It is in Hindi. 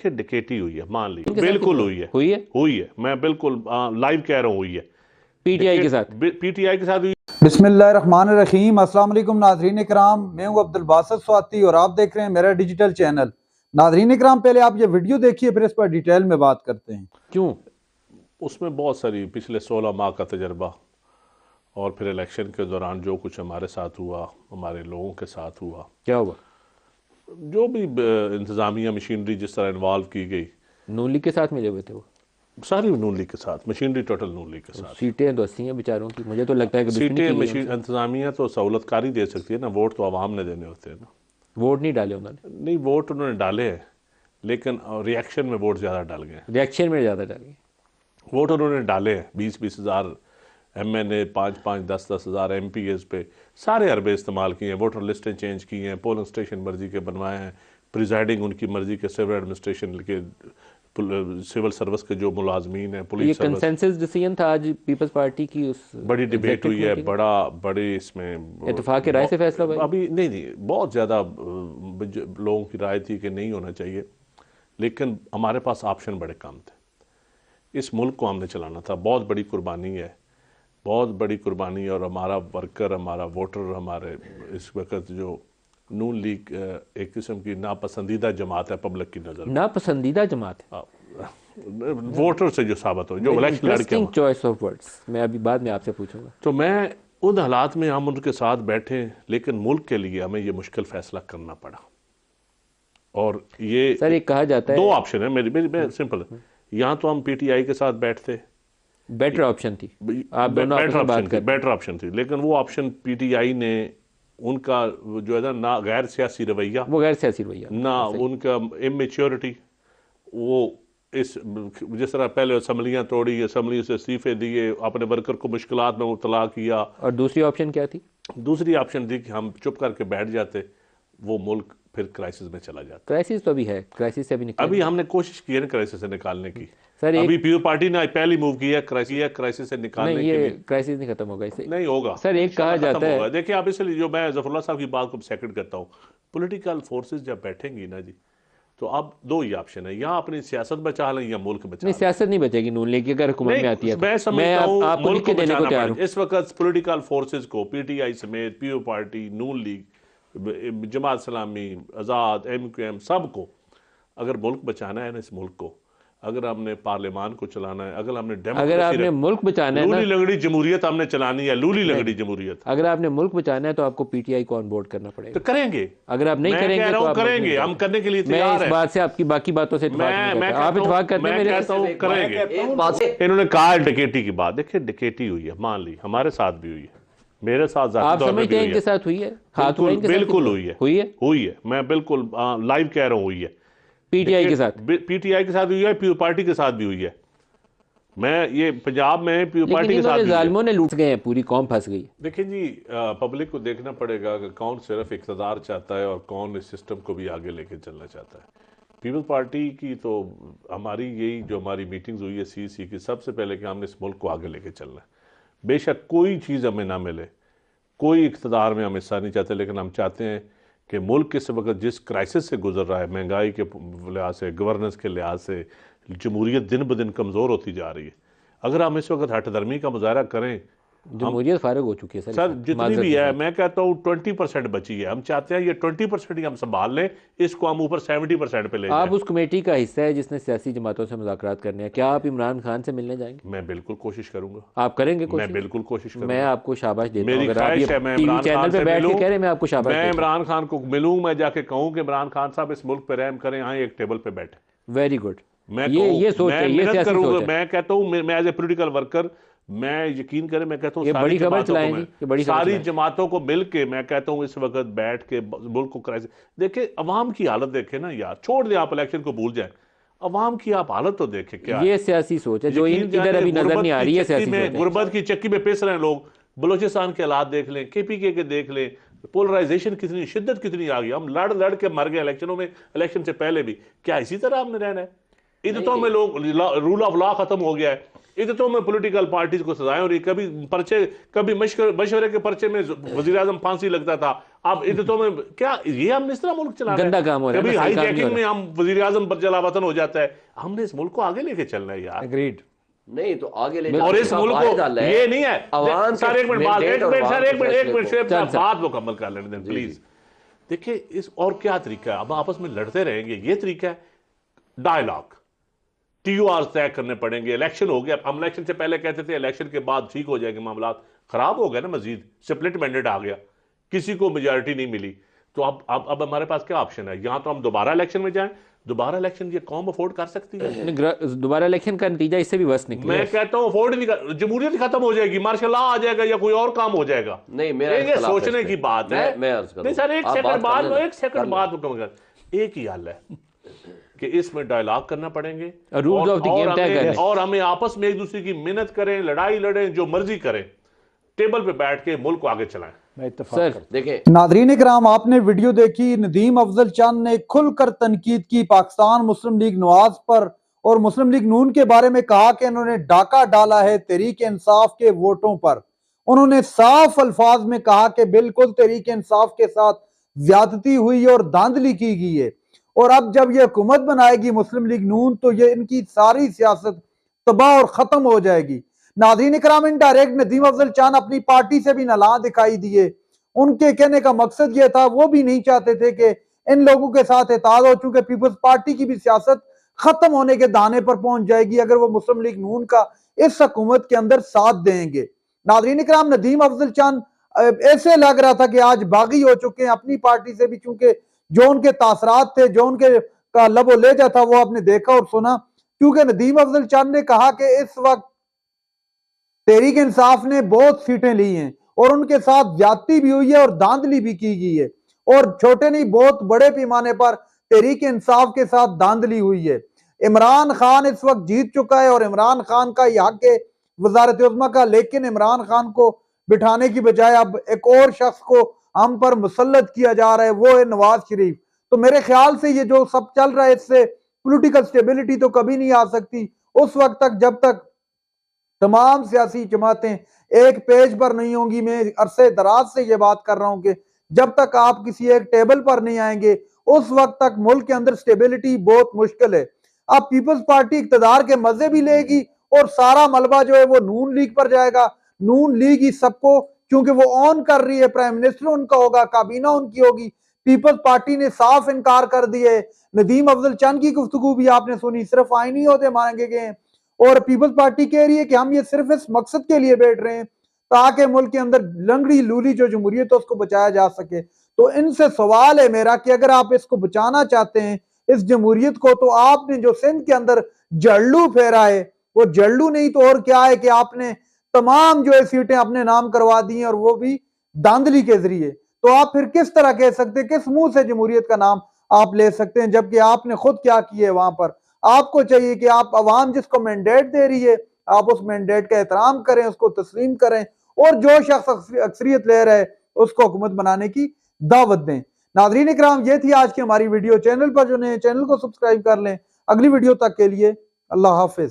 कि डिकेटी हुई है, मान ली बिल्कुल हुई है मैं बिल्कुल लाइव कह रहा हूँ, हुई है पीटीआई के साथ हुई। बिस्मिल्लाहिर्रहमानिर्रहीम। अस्सलाम वालेकुम नाज़रीन इकराम, मैं हूँ अब्दुल बासित स्वाति और आप देख रहे हैं मेरा डिजिटल चैनल। नाज़रीन इकराम, पहले आप ये वीडियो देखिए, फिर इस पर डिटेल में बात करते हैं। क्यों? उसमें बहुत सारी पिछले 16 माह का तजर्बा और फिर इलेक्शन के दौरान जो कुछ हमारे साथ हुआ, हमारे लोगों के साथ हुआ, क्या हुआ, जो भी इंतज़ामिया मशीनरी जिस तरह इन्वॉल्व की गई। नून लीग के साथ मिले हुए थे वो सारी नून लीग के साथ, मशीनरी टोटल नून लीग के साथ। सीटें तो 80 हैं बेचारों की, मुझे तो लगता है कि सीटें मशीन इंतज़ामिया तो सहूलतकारी दे सकती है ना, वोट तो आवाम ने देने होते हैं ना। वोट नहीं डाले उन्होंने? नहीं, वोट उन्होंने डाले हैं, लेकिन रिएक्शन में वोट ज़्यादा डाल गए। रिएक्शन में ज़्यादा डाले वोट उन्होंने डाले हैं, 20-20 हज़ार MNA, 5-5, 10-10 हज़ार MPs पे सारे अरबे इस्तेमाल किए हैं, वोटर लिस्टें चेंज की हैं, पोलिंग स्टेशन मर्जी के बनवाए हैं, प्रिजाइडिंग उनकी मर्जी के, सिविल एडमिनिस्ट्रेशन के, सिविल सर्विस के जो मुलाजमीन हैं, पुलिस सर्विस। कंसेंसस डिसीजन था आज पीपल्स पार्टी की, उस बड़ी डिबेट हुई है, बड़ी इसमें इत्तेफाक की राय से फैसला भाई? अभी नहीं, बहुत ज़्यादा लोगों की राय थी कि नहीं होना चाहिए, लेकिन हमारे पास ऑप्शन बड़े कम थे। इस मुल्क को हमने चलाना था, बहुत बड़ी कुर्बानी है, बहुत बड़ी कुर्बानी। और हमारा वर्कर, हमारा वोटर, हमारे इस वक्त जो नून लीग एक किस्म की नापसंदीदा जमात है पब्लिक की नज़र में। नापसंदीदा जमात है वोटर से जो साबित हो, जो इलेक्शन लड़के। चॉइस ऑफ वर्ड्स मैं अभी बाद में आपसे पूछूंगा। तो मैं उन हालात में हम उनके साथ बैठे, लेकिन मुल्क के लिए हमें ये मुश्किल फैसला करना पड़ा। और ये सर एक कहा जाता है, दो ऑप्शन है मेरी सिंपल है, यहाँ तो हम PTI के साथ बैठते, बेटर ऑप्शन थी, आप दोनों बेटर ऑप्शन थी, लेकिन वो ऑप्शन PTI ने उनका जो है ना गैर सियासी रवैया, वो गैर सियासी रवैया ना उनका इमेच्योरिटी, वो इस जिस तरह पहले असम्बलियाँ तोड़ी, असम्बली से इस्तीफे दिए, अपने वर्कर को मुश्किलात में मुब्तला किया। और दूसरी ऑप्शन क्या थी? दूसरी ऑप्शन थी कि हम चुप करके बैठ जाते, वो मुल्क फिर क्राइसिस में चला जाता। क्राइसिस तो अभी है, क्राइसिस से अभी हमने कोशिश की है ना क्राइसिस से निकालने की। सर अभी पीपल पार्टी ने पहली मूव की है क्राइसिस से निकालने नहीं, ये क्राइसिस नहीं खत्म होगा इससे, नहीं होगा सर। एक कहा जाता है, देखिए आप, इसलिए जो मैं जफरुल्लाह साहब की बात को सेकंड करता हूँ, पॉलिटिकल फोर्सेस जब बैठेंगी ना जी, तो अब दो ही ऑप्शन है, या अपनी सियासत बचा लें या मुल्क बचा लें। सियासत नहीं बचेगी नून लीग की अगर हुकूमत में आती है। मैं समझता हूँ मुल्क को देने को तैयार हूं। इस वक्त पॉलिटिकल फोर्सेस को, PTI समेत, पीपल पार्टी, नून लीग, जमात इस्लामी, आज़ाद, MQM, सबको अगर मुल्क बचाना है ना, इस मुल्क को, अगर हमने पार्लियामान को चलाना है, अगर आपने मुल्क बचाना है, लूली लगड़ी जमहूरियत हमने चलानी है, लूली लगड़ी जमहूरियत, अगर आपने मुल्क बचाना है तो आपको PTI को ऑन बोर्ड करना पड़ेगा। तो करेंगे, अगर आप नहीं करेंगे तो आप करेंगे, हम करने के लिए तैयार हैं। इस बात से आपकी बाकी बातों से आप इत्तेफाक करते हैं, मैं कहता हूं करेंगे। इन्होंने कहा डिकेटी की बात, देखिए डिकेटी हुई है, मान ली हमारे साथ भी हुई है, मेरे साथ आप समझते हैं इनके साथ हुई है? बिल्कुल हुई है मैं बिल्कुल लाइव कह रहा हूँ, हुई है। PTI के साथ हुई है, पीपल पार्टी के साथ भी हुई है। मैं ये पंजाब में पीपल पार्टी के साथ, जालिमों ने लूट गए हैं, पूरी कौम फंस गई। देखिए जी, पब्लिक को देखना पड़ेगा कि कौन सिर्फ इक़्तिदार चाहता है और कौन इस सिस्टम को भी आगे लेके चलना चाहता है। पीपल पार्टी की तो हमारी यही जो हमारी मीटिंग्स हुई है CEC की, सबसे पहले कि हमने इस मुल्क को आगे लेके चलना है। बेशक कोई चीज़ हमें ना मिले, कोई इक़्तिदार में हम हिस्सा नहीं चाहते, लेकिन हम चाहते हैं कि मुल्क इस वक्त जिस क्राइसिस से गुजर रहा है, महंगाई के लिहाज से, गवर्नेंस के लिहाज से, जमहूरियत दिन ब दिन कमज़ोर होती जा रही है। अगर हम इस वक्त हठधर्मी का मुजाहरा करें, जमहूरियत फारग हो चुकी है सर जितनी भी है, मैं कहता हूँ 20% बची है। हम चाहते हैं ये 20% ही हम संभाल लें, इसको हम ऊपर 70% पे ले जाएं। आप उस कमेटी का हिस्सा है जिसने सियासी जमातों से मुज़ाकरात करने हैं, क्या आप इमरान खान से मिलने जाएंगे? मैं बिल्कुल कोशिश करूंगा। आप करेंगे कोशिश? मैं बिल्कुल कोशिश करूंगा। मैं आपको शाबाश देता हूं। मेरी ख्वाहिश है मैं इमरान खान से मिलूं, कह रहे मैं आपको शाबाश मैं इमरान खान को मिलूं, मैं जाके कहूं कि इमरान खान साहब इस मुल्क पे रहम करें, यहाँ एक टेबल पे बैठे। वेरी गुड, ये सोच है, ये सियासी सोच है। मैं कहता हूँ, मैं एज ए पॉलिटिकल वर्कर, मैं यकीन करें, मैं कहता हूँ बड़ी खबर चलाएंगे, सारी जमातों को मिल के, मैं कहता हूँ इस वक्त बैठ के मुल्क को क्राइसिस, देखिए अवाम की हालत देखे ना यार, छोड़ दे आप इलेक्शन को भूल जाए, अवाम की आप हालत तो देखे। क्या ये सियासी सोच है जो इधर अभी नजर नहीं आ रही है? सियासी सोच, गुर्बत की चक्की में पिस रहे हैं लोग। बलोचिस्तान के हालात देख लें, KPK के देख लें, पोलराइजेशन कितनी, शिद्दत कितनी आ गई, हम लड़ लड़ के मर गए इलेक्शनों में, इलेक्शन से पहले भी। क्या इसी तरह हमने रहना है? इद्दतों में लोग, रूल ऑफ लॉ खत्म हो गया है, इद्दतों में पॉलिटिकल पार्टीज को सजाएं हो रही। कभी पर्चे, कभी मशवरे के पर्चे में वज़ीर-ए-आज़म फांसी लगता था, अब इद्दतों में क्या ये हम इस तरह मुल्क चला रहे हैं? गंदा काम हो रहा है कभी ना, सही काम नहीं हाईजैकिंग हो में हम वजीर आजम पर जलावतन हो जाता है। हमने इस मुल्क को आगे लेके चलना है यार। एग्रीड। नहीं तो आगे ले और इस मुल्क को ये नहीं है अवाम सर, एक मिनट बात, एक मिनट शुएब चल, साहब बात मुकम्मल कर लेने दें प्लीज। देखिए इस और क्या तरीका है, अब आपस में लड़ते रहेंगे, ये तरीका है? डायलॉग, TOR तय करने पड़ेंगे। इलेक्शन हो गया, हम इलेक्शन से पहले कहते थे इलेक्शन के बाद ठीक हो जाएंगे मामला, खराब हो गए ना, मजीद स्प्लिट मैंडेट आ गया, किसी को मेजॉरिटी नहीं मिली। तो अब हमारे पास क्या ऑप्शन है? यहां तो हम दोबारा इलेक्शन में जाएं, दोबारा इलेक्शन ये कौम अफोर्ड कर सकती है? दोबारा इलेक्शन का नतीजा इससे भी वर्स्ट निकला। मैं कहता हूं अफोर्ड नहीं कर, जमहूरियत खत्म हो जाएगी, मार्शल लॉ आ जाएगा या कोई और काम हो जाएगा। नहीं मेरा ये सोचने की बात है। नहीं सर, एक सेकंड बाद मुकम्मल कर। एक ही हल है कि इसमें डायलॉग करना पड़ेंगे और हमें आपस में एक दूसरे की मेहनत करें, लड़ाई लड़ें, जो मर्जी करें, टेबल पे बैठ के मुल्क को आगे चलाएं। सर देखें नादरीन इकराम, आपने वीडियो देखी, नदीम अफजल चंद ने खुलकर तनकीद की पाकिस्तान मुस्लिम लीग नवाज पर और मुस्लिम लीग नून के बारे में कहा कि इन्होंने डाका डाला है तहरीक इंसाफ के वोटों पर। उन्होंने साफ अल्फाज में कहा कि बिल्कुल तहरीक इंसाफ के साथ ज्यादती हुई और धांधली की गई है, और अब जब ये हुकूमत बनाएगी मुस्लिम लीग नून तो ये इनकी सारी सियासत तबाह और खत्म हो जाएगी। नाज़रीन इकराम, इनडायरेक्ट नदीम अफजल चंद अपनी पार्टी से भी नाला दिखाई दिए। उनके कहने का मकसद ये था, वो भी नहीं चाहते थे कि इन लोगों के साथ एताज हो, चूंकि पीपल्स पार्टी की भी सियासत खत्म होने के दाने पर पहुंच जाएगी अगर वो मुस्लिम लीग नून का इस हुकूमत के अंदर साथ देंगे। नाज़रीन इकराम, नदीम अफजल चंद ऐसे लग रहा था कि आज बागी हो चुके हैं अपनी पार्टी से भी, चूंकि जो उनके तासरात थे, जो उनके का लबो लेजा था, वो आपने देखा और सुना। क्योंकि नदीम अफजल चंद ने कहा कि इस वक्त तहरीक इंसाफ ने बहुत सीटें ली हैं और उनके साथ ज्यादती भी हुई है और धांधली भी की गई है, और छोटे नहीं बहुत बड़े पैमाने पर तहरीक इंसाफ के साथ धांधली हुई है। इमरान खान इस वक्त जीत चुका है और इमरान खान का यह हक है वजारत उज़्मा का, लेकिन इमरान खान को बिठाने की बजाय अब एक और शख्स को हम पर मुसल्लत किया जा रहा है, वो है नवाज शरीफ। तो मेरे ख्याल से ये जो सब चल रहा है, इससे पॉलिटिकल स्टेबिलिटी तो कभी नहीं आ सकती उस वक्त तक जब तक तमाम सियासी जमातें एक पेज पर नहीं होंगी। मैं अरसे दराज से ये बात कर रहा हूं कि जब तक आप किसी एक टेबल पर नहीं आएंगे उस वक्त तक मुल्क के अंदर स्टेबिलिटी बहुत मुश्किल है। अब पीपल्स पार्टी इक्तदार के मजे भी लेगी और सारा मलबा जो है वो नून लीग पर जाएगा। नून लीग ही सबको, क्योंकि वो ऑन कर रही है, प्राइम मिनिस्टर उनका होगा, काबीना उनकी होगी। पीपल्स पार्टी ने साफ इनकार कर दिए। नदीम अफजल चंद की गुफ्तगू भी आपने सुनी, सिर्फ आईनी होते मांगे गए, और पीपल्स पार्टी कह रही है कि हम ये सिर्फ इस मकसद के लिए बैठ रहे हैं ताकि मुल्क के अंदर लंगड़ी लूली जो जमहूरियत है उसको बचाया जा सके। तो इनसे सवाल है मेरा कि अगर आप इसको बचाना चाहते हैं इस जमहूरियत को, तो आपने जो सिंध के अंदर जड़लू फेरा है वो जड़लू नहीं तो और क्या है कि आपने तमाम जो है सीटें अपने नाम करवा दी हैं, और वो भी धांधली के जरिए। तो आप फिर किस तरह कह सकते हैं, किस मुंह से जमहूरियत का नाम आप ले सकते हैं, जबकि आपने खुद क्या किया है वहां पर। आपको चाहिए कि आप अवाम जिसको मैंडेट दे रही है आप उस मैंडेट का एहतराम करें, उसको तस्लीम करें, और जो शख्स अक्सरियत ले रहा है उसको हुकूमत बनाने की दावत दें। नाज़रीन इकराम, ये थी आज की हमारी वीडियो। चैनल पर जो नए चैनल को सब्सक्राइब कर लें। अगली वीडियो तक के लिए अल्लाह हाफिज।